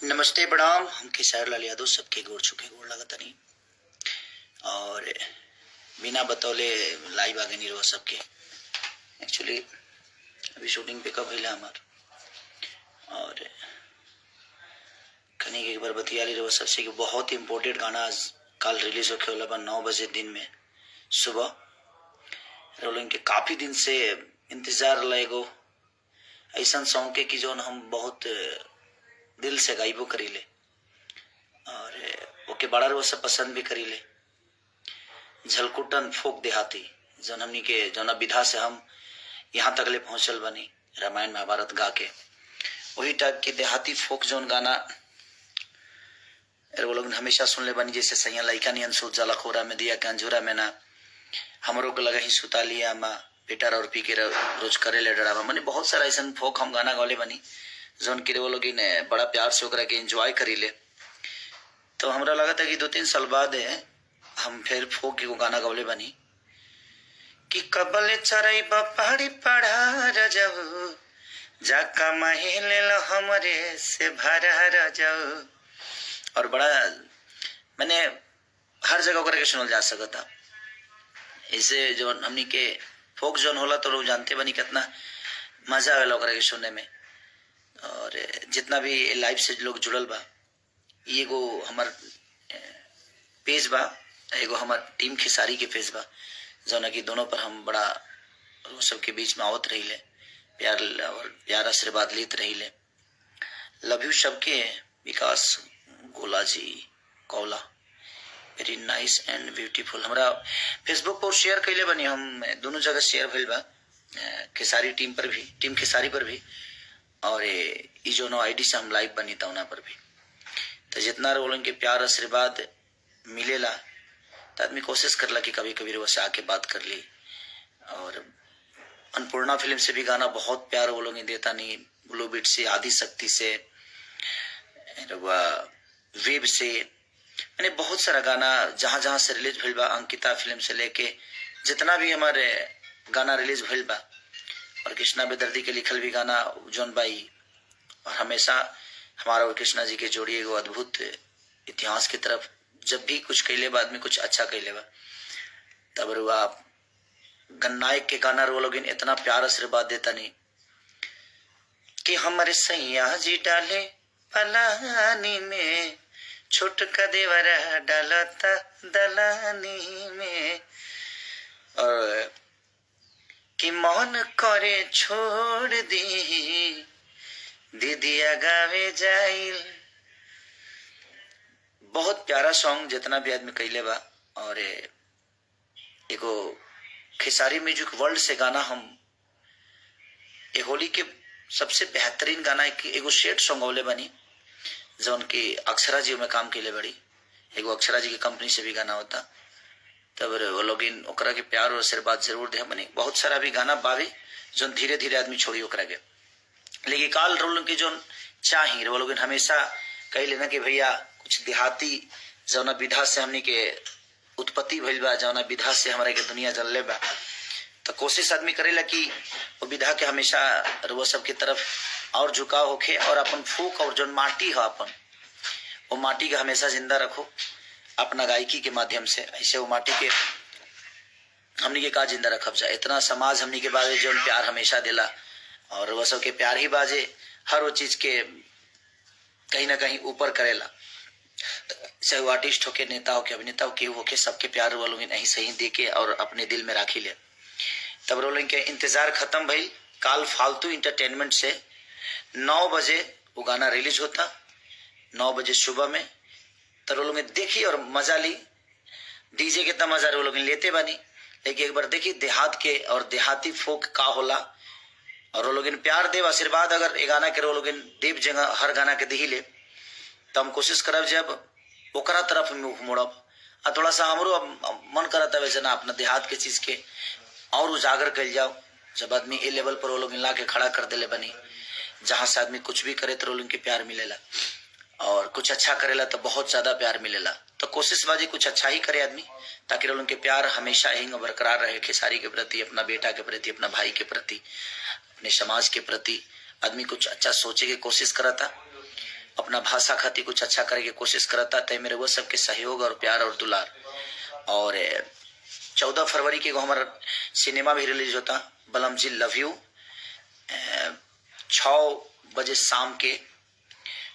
नमस्ते प्रणाम। हम खेसारी लाल यादव सबके गोड़ छुके गोड़ लगता नहीं और बिना बतौले लाइव आगे नहीं रहो सबके। एक्चुअली अभी शूटिंग पे कब हिला हमार और कहीं एक बार बतिया ली रहो सबसे कि बहुत इम्पोर्टेंट गाना आज कल रिलीज होके वाला बा 9 बजे दिन में सुबह। रोलिंग के काफी दिन से इंतजार लगो ऐसा सॉन्ग के कि जो हम बहुत दिल से गाइबो करी ले और ओके बड़ा रो सब पसंद भी करी ले। झलकुटन फोक देहाती जौन हमनी के जौना विधा से हम यहाँ तक ले पहुंचल बनी रामायण महाभारत गा के वही टाइप के देहाती फोक जौन गाना वो लोग हमेशा सुन ले बनी। जैसे सैया लइका नियन सूत जाला खोरा में दिया के अंजूरा में ना हमरो को लगा ही सुता लिया माँ बेटा और पी के रोज करे ले डरावा। मैंने बहुत सारा ऐसा फोक हम गाना गौले बनी जोन के वो लोग बड़ा प्यार से ओकरा के एंजॉय करी ले। तो हमरा लगा था कि 2-3 साल बाद हम फिर फोक के गाना गौले बनी कि कबल चरई पहाड़ी पढ़ा रजऊ जाका महिले हमरे से भरा रजऊ। और बड़ा मैंने हर जगह ओकरा के सुनल जा सकता। इसे जो हमनी के फोक जोन होला तो लोग जानते बनी कितना मजा आवेला ओकरा के सुनने में। और जितना भी लाइव से लोग जुड़ल बा एगो हमार पेज बा एगो हमार टीम खेसारी के पेज बा जौना कि दोनों पर हम बड़ा सबके बीच में आवत रही ले प्यार और प्यार आशीर्वाद लेते रही ले। लव यू सबके विकास गोला जी कौला वेरी नाइस एंड ब्यूटीफुल। हमारा फेसबुक पर शेयर कैले बनी हम दोनों जगह शेयर भइल बा खेसारी टीम पर भी टीम खेसारी पर भी और ये जो नो आईडी से हम लाइव बनी था उना पर भी। तो जितना रोल के प्यार आशीर्वाद मिलेला तो आदमी कोशिश करला कि कभी कभी वो से आके बात कर ली। और अन्नपूर्णा फिल्म से भी गाना बहुत प्यार वो लोग देता नहीं ब्लू बीट से आदि शक्ति से वेब से मैंने बहुत सारा गाना जहां जहां से रिलीज भइल बा अंकिता फिल्म से लेके जितना भी हमारे गाना रिलीज भइल बा और कृष्णा बेदर्दी के लिखल भी गाना जौन बाई और हमेशा हमारा और कृष्णा जी के जोड़ी एगो अद्भुत इतिहास की तरफ जब भी कुछ कैले बा आदमी कुछ अच्छा कैले बा तब रुआ गन्नायक के गाना रो लोग इतना प्यार आशीर्वाद देता नहीं कि हमारे सैया जी डाले पलानी में छोटका देवरा डालता दलानी में और कि मन करे छोड़ दी दीदिया गावे जाइल। बहुत प्यारा सॉन्ग जितना भी आदमी कैले बा और एगो खेसारी म्यूजिक वर्ल्ड से गाना हम होली के सबसे बेहतरीन गाना एगो शेड सॉन्ग होले बनी जौन की अक्षरा जी में काम कैले बड़ी एगो अक्षरा जी की कंपनी से भी गाना होता तब वो लोग ओकरा के प्यार और आशीर्वाद जरूर दे बनी। बहुत सारा भी गाना बावे जो धीरे धीरे आदमी छोड़ी ओकरा के लेकिन काल रोल की जो चाही वो लोग हमेशा कही लेना कि भैया कुछ देहाती जौना विधा से हमनी के उत्पत्ति भइल बा जौना विधा से हमारे के दुनिया जलले बा तो कोशिश आदमी करेला कि वो विधा के हमेशा वो सब की तरफ और झुकाव होखे और अपन फूक और जो माटी है अपन वो माटी के हमेशा जिंदा रखो अपना गायकी के माध्यम से। ऐसे वो माटी के हमनी के का जिंदा रखब जाए इतना समाज हमनी के बारे जो प्यार हमेशा दिला और वह सब के प्यार ही बाजे हर वो चीज के कहीं ना कहीं ऊपर करेला। चाहे वो आर्टिस्ट हो के नेता हो के अभिनेता हो के होके सबके प्यार वो लोग नहीं सही दे के और अपने दिल में राखी ले। तब रोलिंग के इंतजार खत्म भइल काल फालतू इंटरटेनमेंट से 9 बजे वो गाना रिलीज होता 9 बजे सुबह में। तो लोग देखी और मजा ली डीजे कितना मजा वो लोग लेते बनी लेकिन एक बार देखी देहात के और देहाती फोक का होला और वो लोग प्यार देव आशीर्वाद अगर ये गाना के वो लोग देव जगह हर गाना के दी ले तो हम कोशिश करब जब ओकरा तरफ मुख मोड़ब आ थोड़ा सा हमरो मन करता वैसे ना अपना देहात के चीज के और उजागर कर जाओ। जब आदमी ए लेवल पर वो लोग ला के खड़ा कर दिले बनी जहां से आदमी कुछ भी करे तो लोग के प्यार मिलेला और कुछ अच्छा करेला तो बहुत ज्यादा प्यार मिलेला। तो कोशिश बाजी कुछ अच्छा ही करे आदमी ताकि लोग के प्यार हमेशा ही बरकरार रहे खेसारी के प्रति अपना बेटा के प्रति अपना भाई के प्रति अपने समाज के प्रति आदमी कुछ अच्छा सोचे की कोशिश करा था। अपना भाषा खातिर कुछ अच्छा करे के कोशिश करता, तय मेरे वो सबके सहयोग और प्यार और दुलार। और 14 फरवरी के हमारा सिनेमा भी रिलीज होता, बलम जी लव यू, 6 बजे शाम के,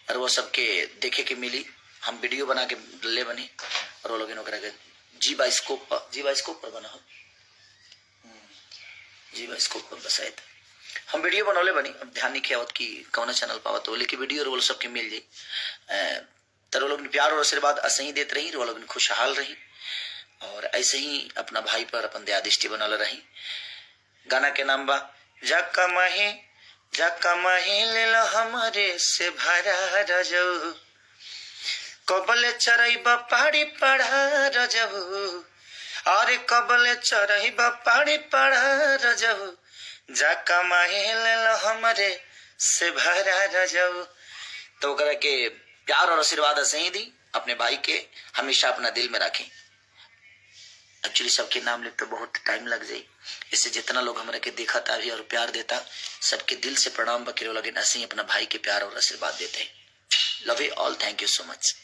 और वो सबके देखे के मिली। हम वीडियो बना के ले बनी और वो लोग के जी बाइस्कोप पर बना हो, जी बाइस्कोप पर बसाए थे। हम वीडियो बनौले बनी, अब ध्यान नहीं किया कि कौन चैनल पावत हो, लेकिन वीडियो रोल सबके मिल जाये। तर वो लोग प्यार और आशीर्वाद ऐसे ही देते रही, वो लोग खुशहाल रही और ऐसे ही अपना भाई पर अपन दया दृष्टि बनल रही। गाना के नाम बा जक्का मही ले लो हमारे से भरा रजऊ, कबले चरैबा पहाड़ी पढ़ा रजऊ, अरे कबले चरैबा पहाड़ी पढ़ा रजऊ, जक्का मही ले लो हमारे से भरा रजऊ। तो करा के प्यार और आशीर्वाद ऐसे ही दी, अपने भाई के हमेशा अपना दिल में रखें। एक्चुअली सबके नाम लिखते बहुत टाइम लग जाए, इससे जितना लोग हमारे के देखा था भी और प्यार देता, सबके दिल से प्रणाम बकरे लगे, ऐसे ही अपना भाई के प्यार और आशीर्वाद देते हैं। Love you all, thank you so much.